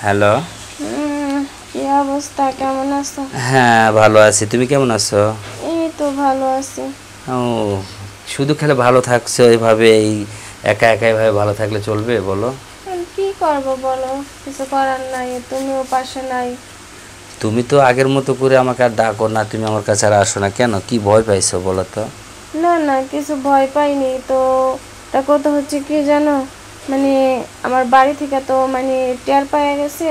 Hello. কি অবস্থা, কেমন আছো? হ্যাঁ, ভালো আছি। তুমি কেমন আছো? এই তো ভালো আছি। ও, শুধু খেলে ভালো থাকছো এভাবে? এই একা একা এভাবে ভালো থাকলে চলবে বলো? কি করব বলো, কিছু করার নাই, তুমিও পাশে নাই। তুমি তো আগের মতো করে আমাকে আর ডাকো না, তুমি আমার কাছে আর আসো না কেন? কি ভয় পাইছো বলো তো? না না, কিছু ভয় পাইনি তো। এটা কথা হচ্ছে কি জানো, মানে আমার বাড়ি থেকে তো মানে টের পাওয়া গেছে,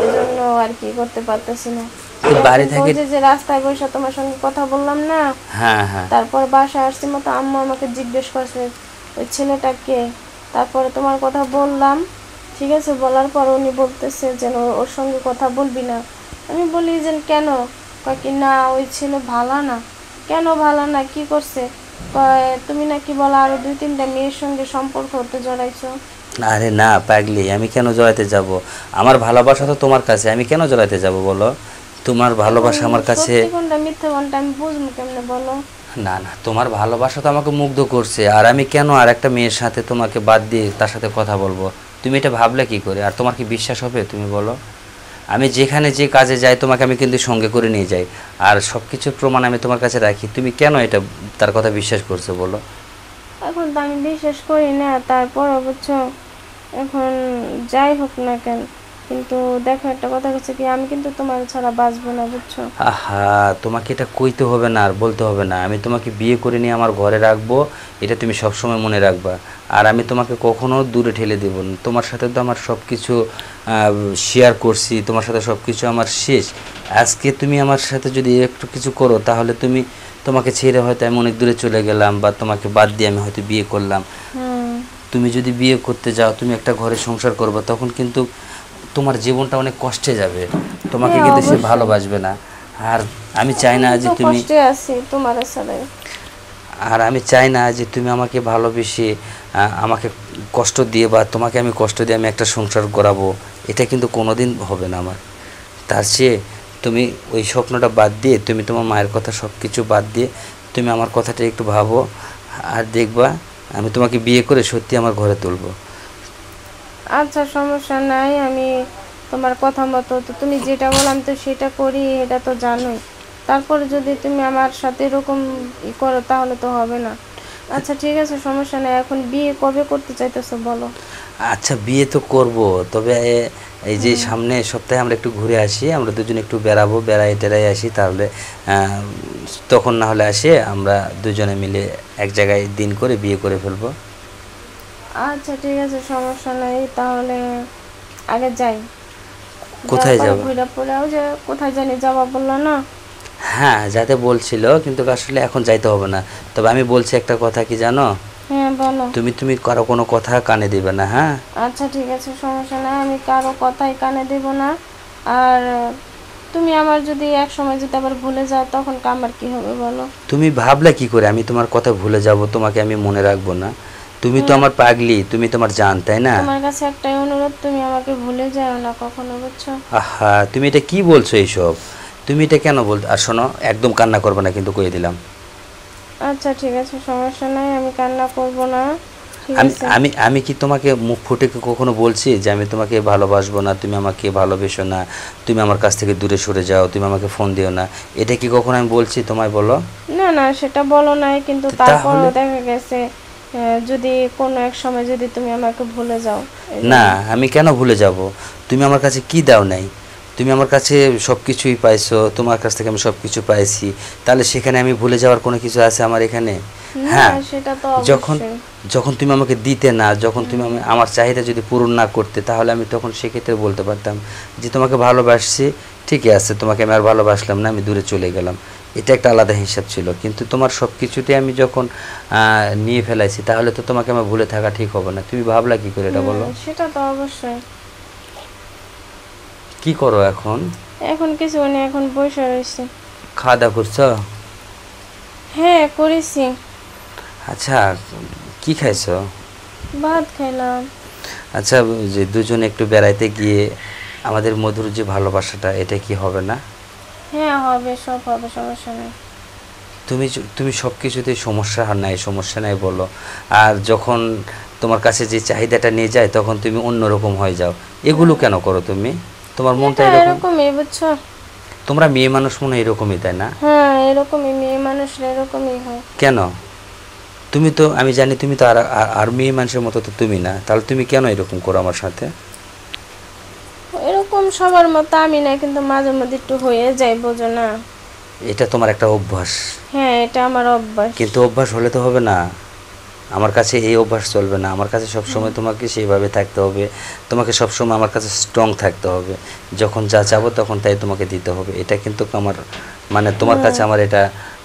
এজন্য আর কি করতে পারতেছি না। তো বাড়ি এখন তো থেকে? ওই যে রাস্তায় বসে তোমার সঙ্গে কথা বললাম না, হ্যাঁ হ্যাঁ। তারপর বাসায় আসছি মতো আম্মু আমাকে জিজ্ঞেস করছে ওই ছেলেটা কে। তারপরে তোমার কথা বললাম, ঠিক আছে, বলার পর উনি বলতেছে যেন ওর সঙ্গে কথা বলবি না। আমি বলি যে কেন? কয় কি না, ওই ছেলে ভালো না। কেন ভালো না, কি করছে? কয় তুমি নাকি বলা আরো 2-3টা মেয়ের সঙ্গে সম্পর্ক হতে জড়াইছো। আরে না পাগলি, আমি কেন জড়াইতে যাব? আমার ভালোবাসা তো তোমার কাছে, আমি কেন জড়াইতে যাব বলো? তোমার এখন ভালোবাসা আমার কাছে। সত্যি কোনটা মিথ্যে কোনটা আমি বুঝবো কেমনে বলো? না না, তোমার ভালোবাসা তো আমাকে মুগ্ধ করছে, আর আমি কেন আর একটা মেয়ের সাথে তোমাকে বাদ দিয়ে তার সাথে কথা বলবো? তুমি এটা ভাবলে কি করে? আর তোমার কি বিশ্বাস হবে তুমি বলো? আমি যেখানে যে কাজে যাই তোমাকে আমি কিন্তু সঙ্গে করে নিয়ে যাই, আর সব কিছুর প্রমাণ আমি তোমার কাছে রাখি। তুমি কেন এটা তার কথা বিশ্বাস করছো বলো? এখন তো আমি বিশ্বাস করি না, তারপর অবশ্য এখন যাই হোক না কেন, কিন্তু দেখো একটা কথা হচ্ছে কি, আমি কিন্তু তোমার ছাড়া বাঁচবো না, বুঝছো? আহা, তোমাকে এটা কইতে হবে না আর বলতে হবে না, আমি তোমাকে বিয়ে করে নিয়ে আমার ঘরে রাখবো, এটা তুমি সবসময় মনে রাখবা। আর আমি তোমাকে কখনো দূরে ঠেলে দেবো না। তোমার সাথে তো আমার সব কিছু শেয়ার করছি, তোমার সাথে সব কিছু আমার শেষ। আজকে তুমি আমার সাথে যদি একটু কিছু করো তাহলে তোমাকে ছেড়ে হয়তো আমি অনেক দূরে চলে গেলাম, বা তোমাকে বাদ দিয়ে আমি হয়তো বিয়ে করলাম। হুম। তুমি যদি বিয়ে করতে যাও, তুমি একটা ঘরে সংসার করবে, তখন কিন্তু তোমার জীবনটা অনেক কষ্টে যাবে, তোমাকে হ্যাঁ কিন্তু সে অবশ্যই। ভালোবাসবে না। আর আমি চাই না আমি যে তো তুমি কষ্টে আছি তোমার ছাড়াই। আর আমি চাই না যে তুমি আমাকে ভালোবেসে আমাকে কষ্ট দিয়ে, বা তোমাকে আমি কষ্ট দিয়ে আমি একটা সংসার করাবো। এটা কিন্তু কোনোদিন হবে না আমার। তার চেয়ে তুমি ওই স্বপ্নটা বাদ দিয়ে, তুমি তোমার মায়ের কথা সব কিছু বাদ দিয়ে তুমি আমার কথাটা একটু ভাবো, আর দেখবা আমি তোমাকে বিয়ে করে সত্যি আমার ঘরে তুলবো। আচ্ছা, সমস্যা নাই, আমি তোমার কথা মতো তো তুমি যেটা বললাম তো সেটা করি, এটা তো জানোই। তারপরে যদি তুমি আমার সাথে এরকম করো তাহলে তো হবে না। আচ্ছা ঠিক আছে, সমস্যা নাই। এখন বিয়ে কবে করতে চাইতেছো বলো? আচ্ছা, বিয়ে তো করব, তবে এই যে হুম। সামনে সপ্তাহে আমরা একটু ঘুরে আসি, আমরা দুজন একটু বেড়াবো, বেড়াই টেরাই আসি, তাহলে তখন না হলে আসে আমরা দুজনে মিলে এক জায়গায় দিন করে বিয়ে করে ফেলবো। আচ্ছা ঠিক আছে, সমস্যা নাই, তাহলে আগে যাই। যাওয়ার কোথায় পরে যাব? ঘুরে পড়েও যে কোথায় জানি যাওয়া বললো না। হ্যাঁ, যাতে বলছিল, কিন্তু আসলে এখন যাইতে হবে না। তবে আমি বলছি একটা কথা, কি জানো? হ্যাঁ বলো। তুমি কারো কোনো কথা কানে দিবে না, হ্যাঁ? আচ্ছা ঠিক আছে, সমস্যা নাই, আমি কারো কথাই কানে দেব না। আর তুমি আমার যদি এক সময় যদি আবার ভুলে যাও তখন আমার কি হবে বলো? তুমি ভাবলে কি করে আমি তোমার কথা ভুলে যাব, তোমাকে আমি মনে রাখবো না? তুমি তো হ্যাঁ, আমার পাগলি, তুমি তো আমার জান, তাই না? তোমার কাছে একটাই অনুরোধ, তুমি আমাকে ভুলে যাও না কখনো, বুঝছো? আহা, তুমি এটা কি বলছো এইসব? তুমি এটা কেন বল? আর শোনো, একদম কান্না করবে না কিন্তু, কয়ে দিলাম। আচ্ছা ঠিক আছে, সমস্যা নাই, আমি কান্না করব না। ঠিক আমি আছে। আমি আমি কি তোমাকে মুখ ফুটে কি কখনো বলছি যে আমি তোমাকে ভালোবাসবো না, তুমি আমাকে ভালোবেসো না, তুমি আমার কাছ থেকে দূরে সরে যাও, তুমি আমাকে ফোন দিও না? এটা কি কখনো আমি বলছি তোমায় বলো? না না, সেটা বলো নাই, কিন্তু তাহলে? তারপরও দেখা গেছে যদি কোনো এক সময় যদি তুমি আমাকে ভুলে যাও, এই না, জন্য। আমি কেন ভুলে যাব? তুমি আমার কাছে কি দাও নাই? তুমি আমার কাছে সব কিছুই পাইছো, তোমার কাছ থেকে আমি সব কিছু পাইছি, তাহলে সেখানে আমি ভুলে যাওয়ার কোনো কিছু আছে আমার এখানে? না, হ্যাঁ। সেটা তো যখন অবশ্যই। যখন তুমি আমাকে দিতে না, যখন তুমি হুম। আমার চাহিদা যদি পূরণ না করতে, তাহলে আমি তখন সেক্ষেত্রে বলতে পারতাম যে তোমাকে ভালোবাসছি, ঠিকই আছে, তোমাকে আমি আর ভালোবাসলাম না, আমি দূরে চলে গেলাম। এটা একটা আলাদা হিসাব ছিল, কিন্তু তোমার সব কিছুতে আমি যখন নিয়ে ফেলাইছি, তাহলে তো তোমাকে আমার ভুলে থাকা ঠিক হবে না। তুমি ভাবলা কি করে এটা বলো? সেটা তো অবশ্যই। কি করো এখন? এখন কিছু নেই, এখন বসে রয়েছি। খাওয়া দাওয়া করছো? হ্যাঁ করেছি। আচ্ছা, কি খাইছো? ভাত খাইলাম। আচ্ছা, যে দুজনে একটু বেড়াইতে গিয়ে আমাদের মধুর যে ভালোবাসাটা, এটা কি হবে না? হ্যাঁ হবে, সব হবে, সমস্যা নেই। তুমি সব কিছুতেই সমস্যা নাই সমস্যা নাই বলো, আর যখন তোমার কাছে যে চাহিদাটা নিয়ে যায় তখন তুমি অন্যরকম হয়ে যাও, এগুলো কেন করো তুমি? তোমার মনটা এটা এরকম? এরকমই বুঝছো। তোমরা মেয়ে মানুষ মনে হয় এরকমই, তাই না? হ্যাঁ এরকমই, মেয়ে মানুষরা এরকমই হয়। কেন? তুমি তো, আমি জানি তুমি তো আর মেয়ে মানুষের মতো তো তুমি না, তাহলে তুমি কেন এরকম করো আমার সাথে? এরকম সবার মতো আমি না, কিন্তু মাঝে মধ্যে একটু হয়ে যায়, বোঝো না। এটা তোমার একটা অভ্যাস, হ্যাঁ এটা আমার অভ্যাস। কিন্তু অভ্যাস হলে তো হবে না। আমার কাছে এই অভ্যাস চলবে না, আমার কাছে সবসময় তোমাকে সেইভাবে থাকতে হবে, তোমাকে সবসময় আমার কাছে স্ট্রং থাকতে হবে, যখন যা চাবো তখন তাই তোমাকে দিতে হবে। এটা কিন্তু আমার মানে তোমার কাছে আমার এটা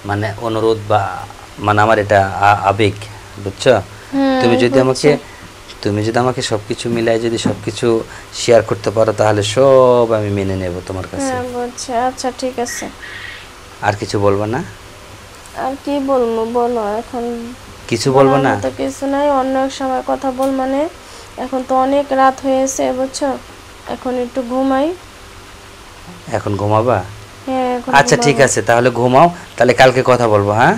মানে অনুরোধ বা মানে আমার এটা আবেগ, বুঝছো? তুমি যদি আমাকে তুমি যদি আমাকে সব কিছু মিলাই যদি সব কিছু শেয়ার করতে পারো তাহলে সব আমি মেনে নেব তোমার কাছে। হ্যাঁ বুঝছি, আচ্ছা ঠিক আছে। আর কিছু বলবো না? আর কি বলবো বলো, এখন কিছু বলবো না? তো কিছু নাই, অন্য এক সময় কথা বল। মানে এখন তো অনেক রাত হয়েছে বুঝছো, এখন একটু ঘুমাই। এখন ঘুমাবা? হ্যাঁ এখন আচ্ছা ঠিক আছে, তাহলে ঘুমাও, তাহলে কালকে কথা বলবো। হ্যাঁ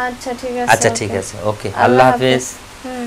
আচ্ছা ঠিক আছে, আচ্ছা ঠিক আছে, ওকে, আল্লাহ হাফেজ। হুম।